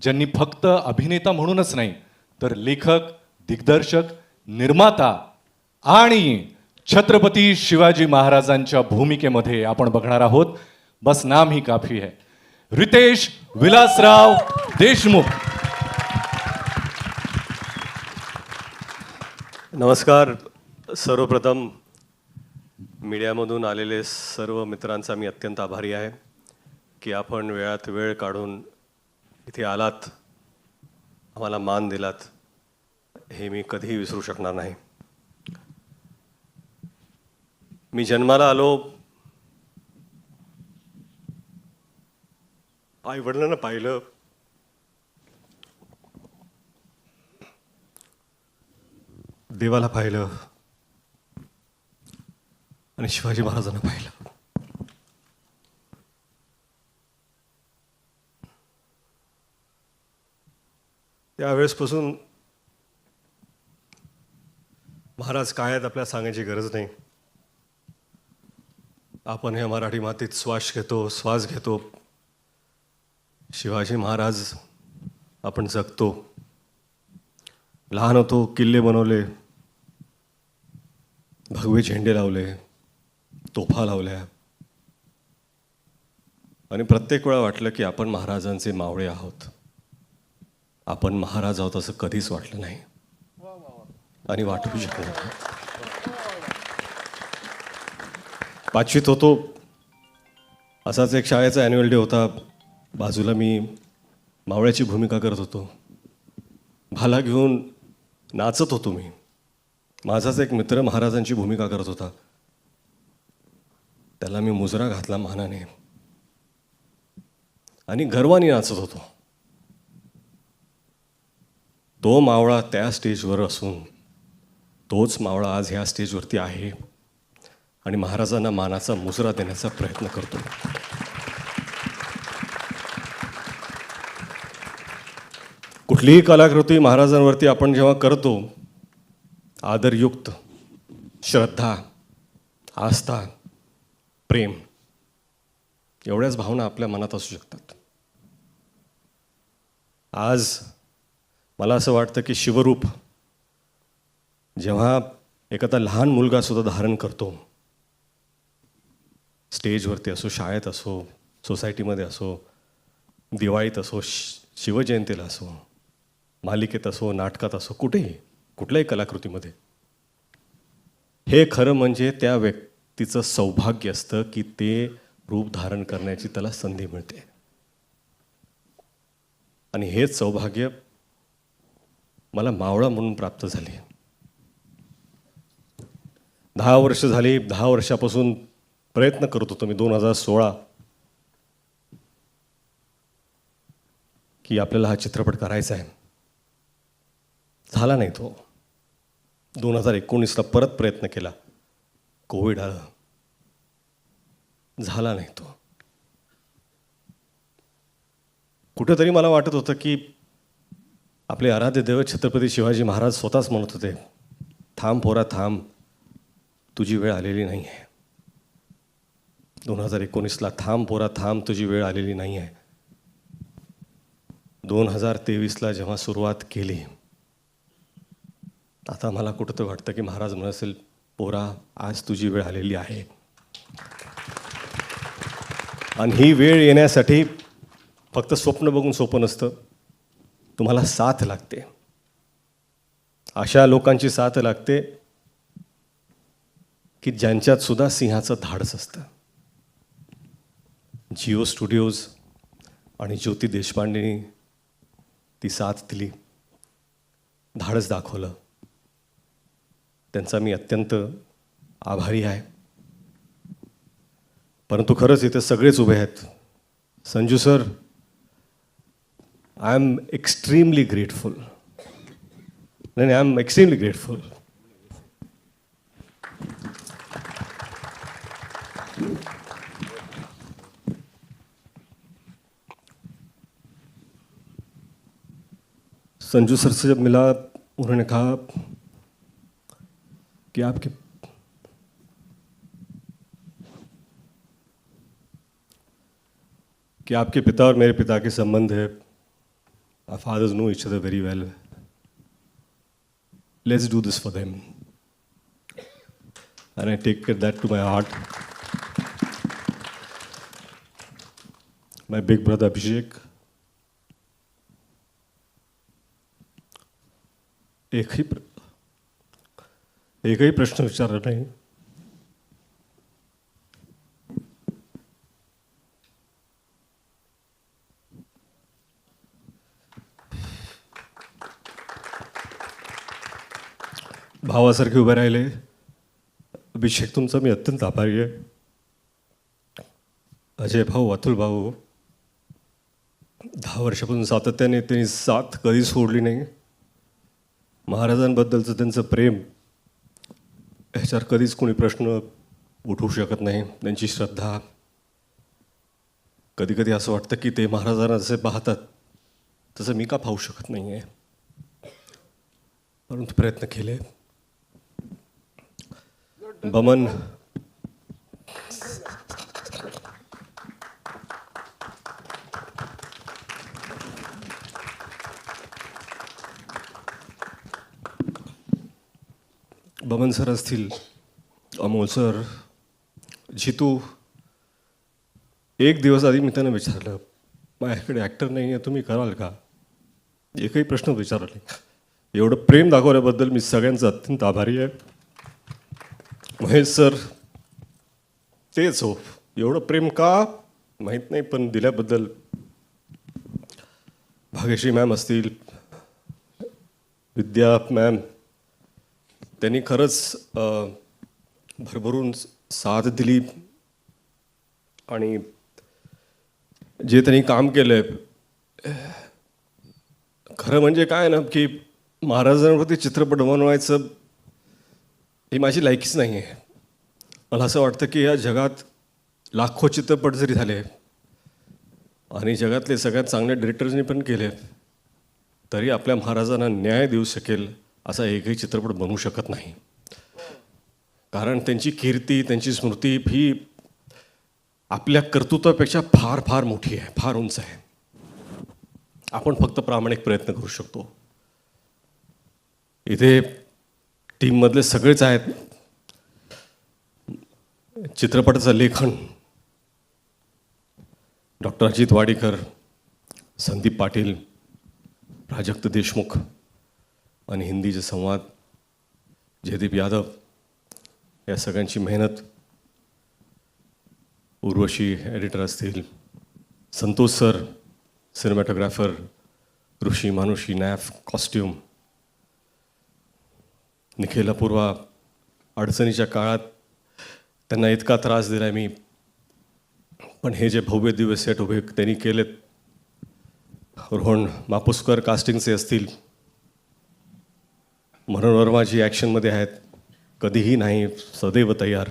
ज्यांनी फक्त अभिनेता म्हणूनच नाही तर लेखक, दिग्दर्शक, निर्माता आणि छत्रपती शिवाजी महाराजांच्या भूमिकेमध्ये आपण बघणार आहोत. बस नाम ही काफी है. रितेश विलासराव देशमुख. नमस्कार. सर्वप्रथम मीडियामधून आलेले सर्व मित्रांचा मी अत्यंत आभारी आहे की आपण वेळात वेळ काढून इथे आलात, आम्हाला मान दिलात, हे मी कधीही विसरू शकणार नाही. मी जन्माला आलो, आई वडिलांना पाहिलं, देवाला पाहिलं आणि शिवाजी महाराजांना पाहिलं. त्यावेळेसपासून महाराज काय आहेत आपल्याला सांगायची गरज नाही. आपण हे मराठी मातीत श्वास घेतो. शिवाजी महाराज आपण जगतो. लहान होतो, किल्ले बनवले, भगवे झेंडे लावले, तोफा लावल्या आणि प्रत्येक वेळा वाटलं की आपण महाराजांचे मावळे आहोत. आपण महाराज आहोत असं कधीच वाटलं नाही आणि वाटू शकलं नाही. पाचवीत होतो, असाच एक शाळेचा ॲन्युअल डे होता. बाजूला मी मावळ्याची भूमिका करत होतो. भाला घेऊन नाचत होतो मी. माझाच एक मित्र महाराजांची भूमिका करत होता. त्याला मी मुजरा घातला मानाने आणि गर्वाने नाचत होतो. तो मावळा त्या स्टेजवर असून तोच मावळा आज ह्या स्टेजवरती आहे आणि महाराजांना मानाचा मुजरा देण्याचा प्रयत्न करतो. कुठलीही कलाकृती महाराजांवरती आपण जेव्हा करतो, आदरयुक्त, श्रद्धा, आस्था, प्रेम एवढ्याच भावना आपल्या मनात असू शकतात. आज मला असं वाटतं की शिवरूप जेव्हा एखादा लहान मुलगा सुद्धा धारण करतो, स्टेजवरती असो, शाळेत असो, सोसायटीमध्ये असो, दिवाळीत असो, शिवजयंतीला असो, मालिकेत असो, नाटकात असो, कुठल्याही कलाकृतीमध्ये, हे खरं म्हणजे त्या व्यक्तीचं सौभाग्य असतं की ते रूप धारण करण्याची त्याला संधी मिळते. आणि हेच सौभाग्य मला मावळा म्हणून प्राप्त झाले. 10 वर्ष झाली. 10 वर्षापासून प्रयत्न करत होतो मी 2016 की आपल्याला हा चित्रपट करायचा आहे. झाला नाही तो. 2019ला परत प्रयत्न केला, कोविड आलं, झाला नाही तो. कुठेतरी मला वाटत होतं की आपले आराध्य दैवत छत्रपती शिवाजी महाराज स्वतःच म्हणत होते, थांब पोरा थांब, तुझी वेळ आलेली नाही आहे. 2019ला थांब पोरा थांब, तुझी वेळ आलेली नाही आहे. 2023ला जेव्हा सुरुवात केली, आता मला कुठं तर वाटतं की महाराज म्हणत असेल, पोरा आज तुझी वेळ आलेली आहे. आणि ही वेळ येण्यासाठी फक्त स्वप्न बघून सोपं नसतं. तुम्हाला साथ लागते. अशा लोकांची साथ लागते की ज्यांच्यात सुद्धा सिंहाचं धाडस असतं. जिओ स्टुडिओज आणि ज्योती देशपांडेंनी ती साथ दिली, धाडस दाखवलं. त्यांचा मी अत्यंत आभारी आहे. परंतु खरंच इथे सगळेच उभे आहेत. Sanju sir, I am extremely grateful. नाही, I am extremely grateful. Sanju sir से जब मिला, उन्होंने कहा कि आपके पिता और मेरे पिता के संबंध है. Our fathers know each other very well. Let's do this for them. And I take that to my heart. My big brother Abhishek. एकही प्रश्न विचारला नाही. भावासारखे उभे राहिले. अभिषेक तुमचा मी अत्यंत आभारी आहे. अजय भाऊ, अतुल भाऊ, 10 वर्षापासून सातत्याने त्यांनी साथ कधी सोडली नाही. महाराजांबद्दलचं त्यांचं प्रेम ह्याच्यावर कधीच कोणी प्रश्न उठवू शकत नाही. त्यांची श्रद्धा, कधी कधी असं वाटतं की ते महाराजांना जसे पाहतात तसं मी का पाहू शकत नाही आहे, परंतु प्रयत्न केले. बमन, बमन सर असतील, अमोल सर, जितू. एक दिवस आधी मी त्यांना विचारलं, माझ्याकडे ॲक्टर नाही आहे, तुम्ही कराल का? एकही प्रश्न विचारला नाही. एवढं प्रेम दाखवल्याबद्दल मी सगळ्यांचा अत्यंत आभारी आहे. महेश सर तेच हो, एवढं प्रेम का माहीत नाही, पण दिल्याबद्दल. भाग्यश्री मॅम असतील, विद्या मॅम, त्यांनी खरंच भरभरून साथ दिली. आणि जे त्यांनी काम केलं आहे, खरं म्हणजे काय ना की महाराजांवरती चित्रपट बनवायचं ही माझी लायकीच नाही आहे. मला असं वाटतं की या जगात लाखो चित्रपट जरी झाले आणि जगातले सगळ्यात चांगल्या डिरेक्टर्सनी पण केले, तरी आपल्या महाराजांना न्याय देऊ शकेल असा एकही चित्रपट बनवू शकत नाही. कारण त्यांची कीर्ती, त्यांची स्मृती ही आपल्या कर्तृत्वापेक्षा फार फार मोठी आहे, फार उंच आहे. आपण फक्त प्रामाणिक प्रयत्न करू शकतो. इथे टीममधले सगळेच आहेत. चित्रपटाचं लेखन डॉक्टर अजित वाडीकर, संदीप पाटील, प्राजक्त देशमुख, आणि हिंदीचे संवाद जयदीप यादव. या सगळ्यांची मेहनत. उर्वशी एडिटर असतील, संतोष सर सिनेमॅटोग्राफर, ऋषी मानुषी नॅफ कॉस्ट्यूम, निखिल अपूर्वा. अडचणीच्या काळात त्यांना इतका त्रास दिला मी, पण हे जे भव्य दिवस सेट उभे त्यांनी केलेत. रोहन मापुसकर कास्टिंगचे असतील, मनोहर वर्माजी ॲक्शनमध्ये आहेत, कधीही नाही, सदैव तयार.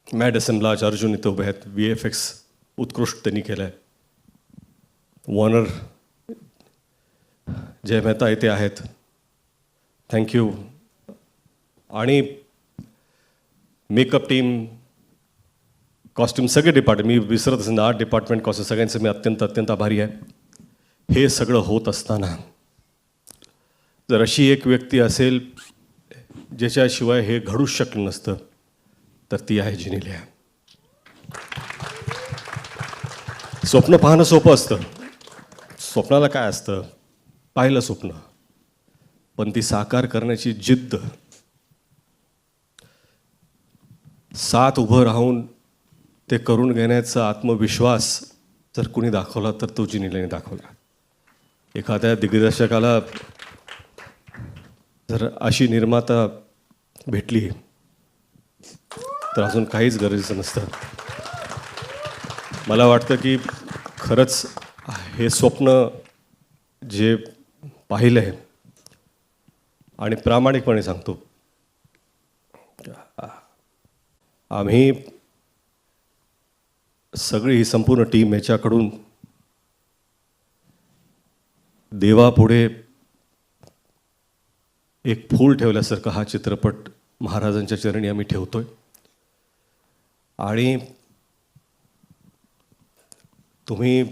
मॅड असम्बलाज अर्जुन इथं उभे आहेत. VFX उत्कृष्ट त्यांनी केलं आहे. वॉर्नर जय मेहता इथे आहेत, थँक्यू. आणि मेकअप टीम, कॉस्ट्यूम, सगळे डिपार्टमेंट, मी विसरत असेल, आर्ट डिपार्टमेंट, कॉस्ट्यूम, सगळ्यांचं मी अत्यंत अत्यंत आभारी आहे. हे सगळं होत असताना जर अशी एक व्यक्ती असेल ज्याच्याशिवाय हे घडूच शकलं नसतं, तर ती आहे जिनिलिया. स्वप्न पाहणं सोपं असतं. स्वप्नाला काय असतं, पाहिलं स्वप्न, पण ती साकार करण्याची जिद्द, साथ उभं राहून ते करून घेण्याचा आत्मविश्वास जर कुणी दाखवला तर तो जिनिलियाने दाखवला. एखाद्या दिग्दर्शकाला जर अशी निर्माता भेटली तर अजून काहीच गरजेचं नसतं. मला वाटतं की खरंच हे स्वप्न जे पाहिलं आहे, आणि प्रामाणिकपणे सांगतो, आम्ही सगळी ही संपूर्ण टीम याच्याकडून देवापुढे एक फूल ठेवल्यासारखं हा चित्रपट महाराजांच्या चरणी आम्ही ठेवतोय. आणि तुम्ही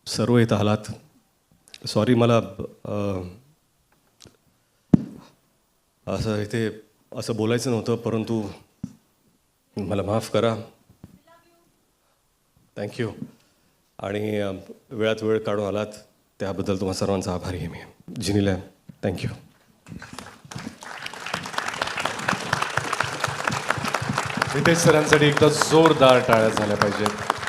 सर्व इथं आलात. सॉरी, मला असं इथे असं बोलायचं नव्हतं, परंतु मला माफ करा. थँक्यू. आणि वेळात वेळ काढून आलात त्याबद्दल तुम्हा सर्वांचा आभारी आहे मी. जिनीला थँक्यू. रितेश सरांसाठी एकदा जोरदार टाळ्या झाल्या पाहिजेत.